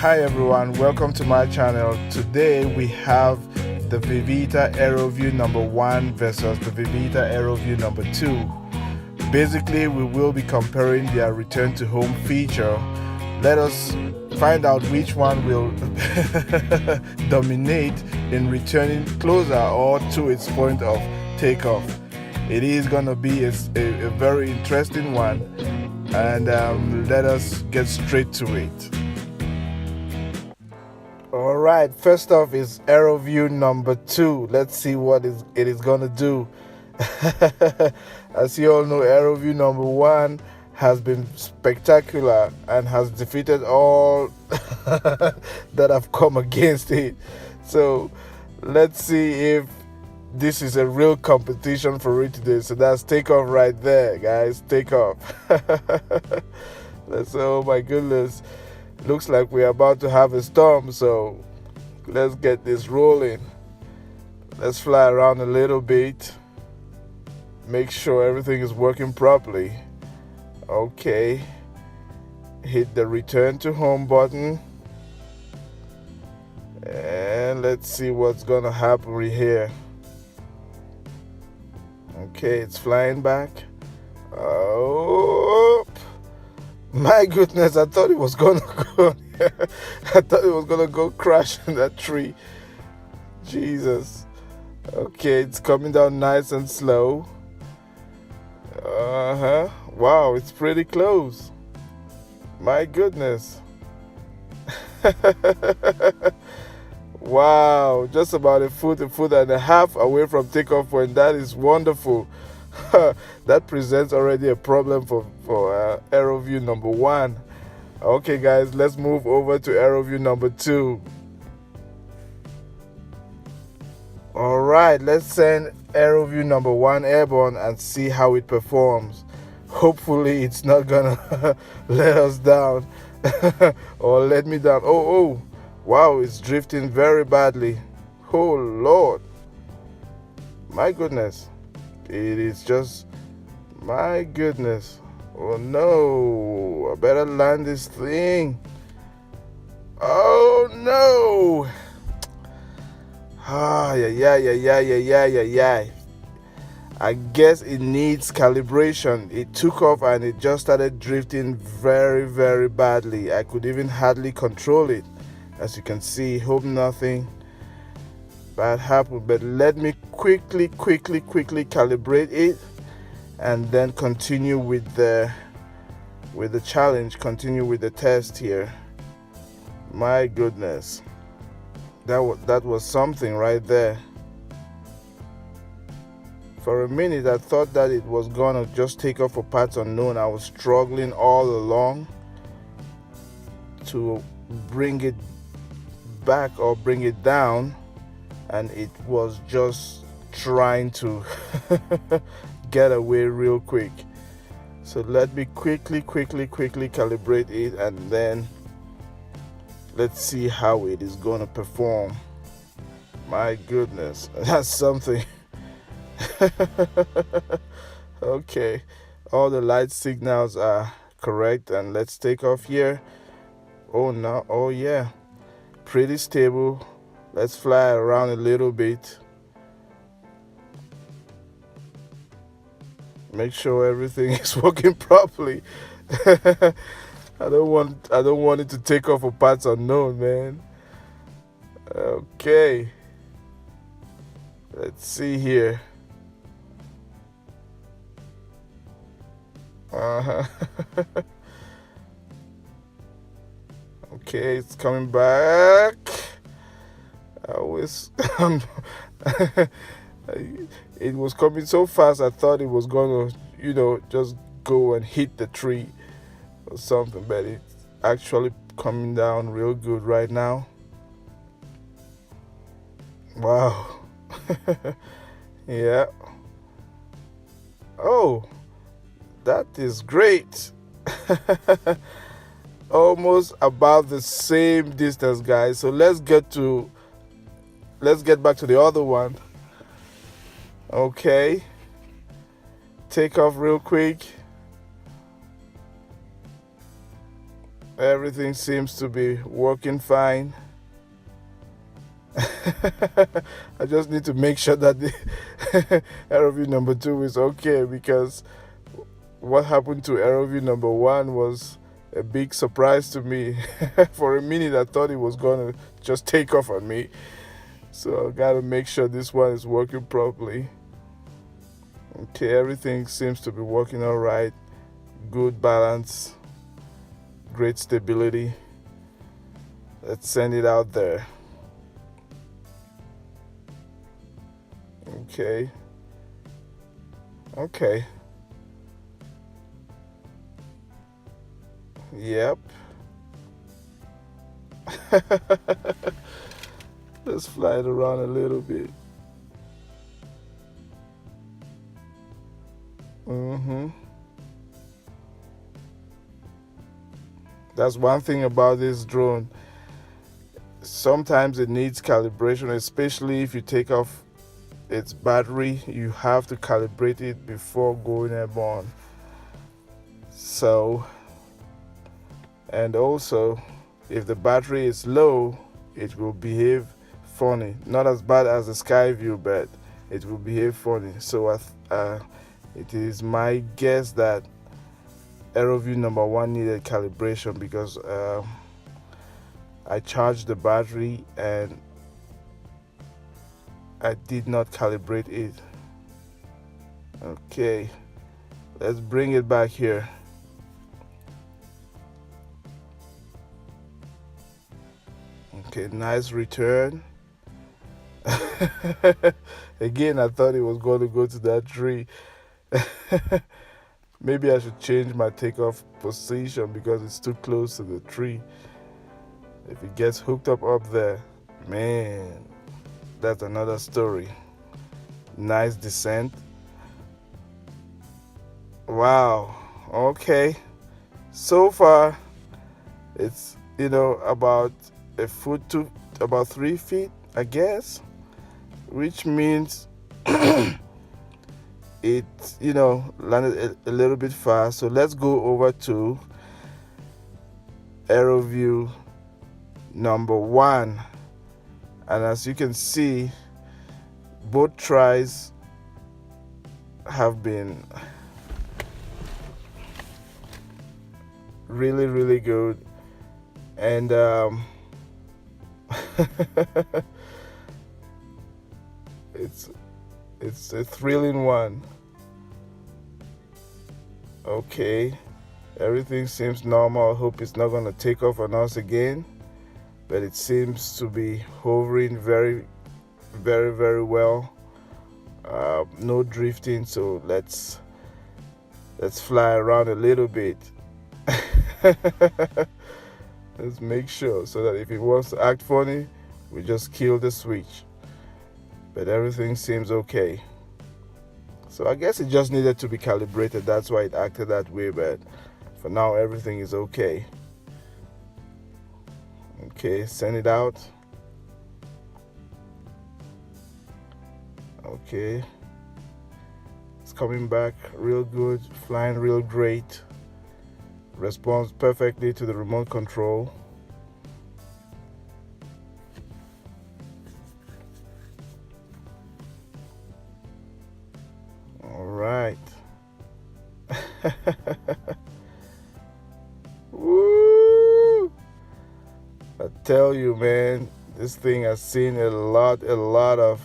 Hi everyone, welcome to my channel. Today we have the Vivitar Aeroview number 1 versus the Vivitar Aeroview number 2. Basically, we will be comparing their return to home feature. Let us find out which one will dominate in returning closer or to its point of takeoff. It is going to be a very interesting one, and let us get straight to it. Alright, first off is Aeroview number 2. Let's see what it is going to do. As you all know, Aeroview number 1 has been spectacular and has defeated all that have come against it. So let's see if this is a real competition for it today. So that's takeoff right there, guys. Takeoff. Oh my goodness. Looks like we're about to have a storm, so let's get this rolling. Let's fly around a little bit. Make sure everything is working properly. Okay. Hit the return to home button. And let's see what's gonna happen here. Okay, it's flying back. Oh, my goodness, I thought it was gonna go. I thought it was gonna go crash in that tree. Jesus. Okay, it's coming down nice and slow. Wow, it's pretty close. My goodness. Wow, just about a foot and a half away from takeoff point. That is wonderful. That presents already a problem for Aeroview number 1. Okay guys, let's move over to Aeroview number 2. Alright, let's send Aeroview number 1 airborne and see how it performs. Hopefully it's not gonna let us down or let me down. Oh, wow, it's drifting very badly. Oh Lord, my goodness. It is just, my goodness. Oh no, I better land this thing. Oh no. Yeah. I guess it needs calibration. It took off and it just started drifting very, very badly. I could even hardly control it. As you can see, hope nothing bad happened, but let me quickly calibrate it and then continue with the challenge, continue with the test here. My goodness, that was something right there. For a minute I thought that it was gonna just take off for parts unknown. I was struggling all along to bring it back or bring it down, and it was just trying to get away real quick. So let me quickly calibrate it, and then let's see how it is going to perform. My goodness, that's something. Okay, all the light signals are correct, and let's take off here. Oh no, oh yeah, pretty stable. Let's fly around a little bit. Make sure everything is working properly. I don't want it to take off for parts unknown, man. Okay. Let's see here. Okay, it's coming back. It was coming so fast, I thought it was gonna, just go and hit the tree or something, but it's actually coming down real good right now. Wow. Yeah. Oh, that is great. Almost about the same distance, guys. So let's get back to the other one. Okay, take off real quick. Everything seems to be working fine. I just need to make sure that the Aeroview number 2 is okay, because what happened to Aeroview number 1 was a big surprise to me. For a minute I thought it was gonna just take off on me. So I gotta make sure this one is working properly. Okay, everything seems to be working all right. Good balance, great stability. Let's send it out there. Okay. Okay. Yep. Let's fly it around a little bit. That's one thing about this drone. Sometimes it needs calibration, especially if you take off its battery. You have to calibrate it before going airborne. So, and also, if the battery is low, it will behave funny. Not as bad as the Skyview, but it will behave funny. So it is my guess that Aeroview number 1 needed calibration, because I charged the battery and I did not calibrate it. Okay, let's bring it back here. Okay, nice return. Again, I thought it was going to go to that tree. Maybe I should change my takeoff position because it's too close to the tree. If it gets hooked up there, man, that's another story. Nice descent. Wow. Okay. So far, it's, about a foot to about 3 feet, I guess, which means it, landed a little bit fast. So let's go over to Aeroview number 1, and as you can see, both tries have been really, really good, and it's a thrilling one. Okay, everything seems normal. I hope it's not going to take off on us again, but it seems to be hovering very, very, very well. No drifting, so let's fly around a little bit. Let's make sure, so that if it wants to act funny, we just kill the switch. But everything seems okay. So I guess it just needed to be calibrated. That's why it acted that way, but for now everything is okay. Okay, send it out. Okay, it's coming back real good, flying real great, responds perfectly to the remote control. All right. Woo! I tell you, man, this thing has seen a lot of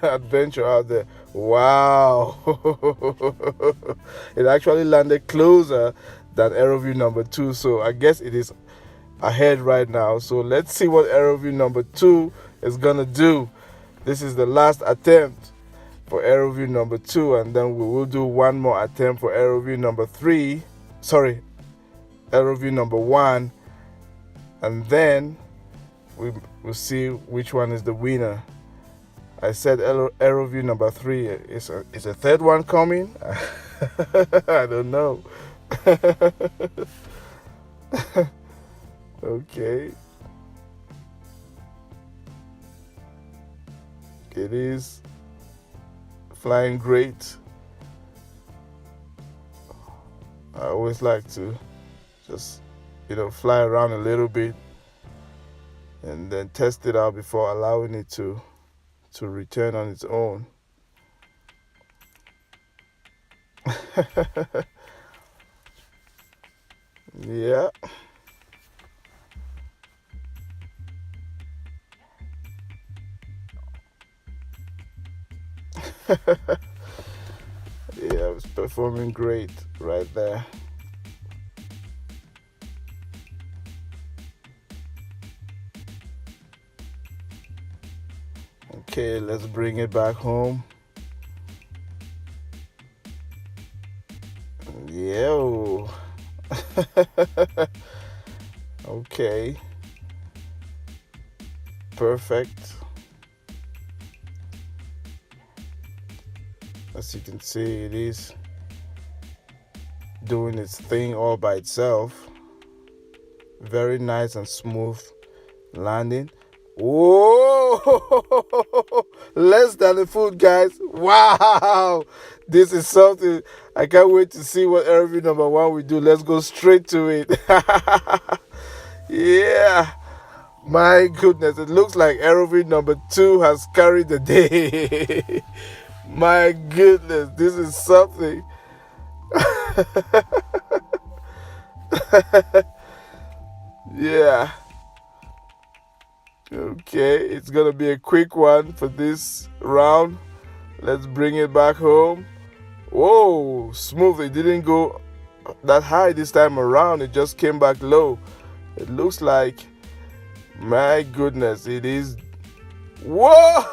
adventure out there. Wow. It actually landed closer than Aeroview number 2, so I guess it is ahead right now. So let's see what Aeroview number 2 is gonna do. This is the last attempt for Aeroview number 2, and then we will do one more attempt for Aeroview number 3. Sorry, Aeroview number 1, and then we'll see which one is the winner. I said Aeroview number 3. Is a third one coming? I don't know. Okay. It is flying great. I always like to Just, fly around a little bit and then test it out before allowing it to return on its own. Yeah. Yeah, it's performing great right there. Okay, let's bring it back home. Yo. Okay. Perfect. As you can see, it is doing its thing all by itself. Very nice and smooth landing. Whoa! Less than the foot, guys. Wow! This is something. I can't wait to see what Aeroview number 1 will do. Let's go straight to it. Yeah. My goodness, it looks like Aeroview number 2 has carried the day. My goodness, this is something. Yeah. Okay, it's gonna be a quick one for this round. Let's bring it back home. Whoa, smooth. It didn't go that high this time around. It just came back low. It looks like, my goodness, it is. Whoa!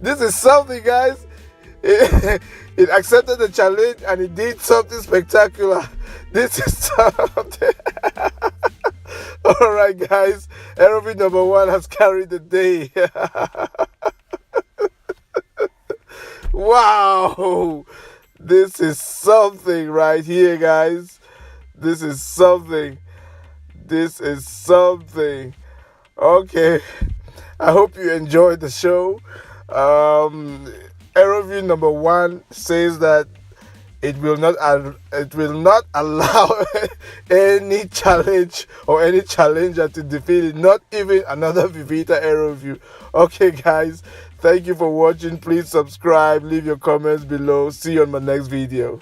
This is something, guys. It accepted the challenge and it did something spectacular. This is something. All right, guys. Aeroview number 1 has carried the day. Wow. This is something right here, guys. This is something. This is something. Okay. I hope you enjoyed the show. Aeroview number 1 says that it will not allow any challenge or any challenger to defeat it, not even another Vivitar Aeroview. Okay, guys, thank you for watching. Please subscribe, leave your comments below. See you on my next video.